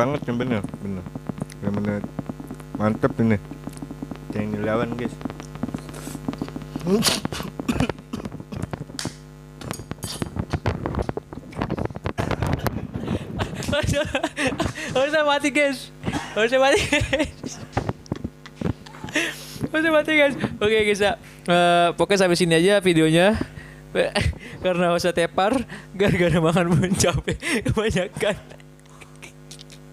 banget yang bener mantep ini. Jangan dilawan guys. Harusnya mati guys. Harusnya mati guys. Oke guys ya. Pokoknya sampai sini aja videonya. Karena usah tepar gara-gara makan capek kebanyakan.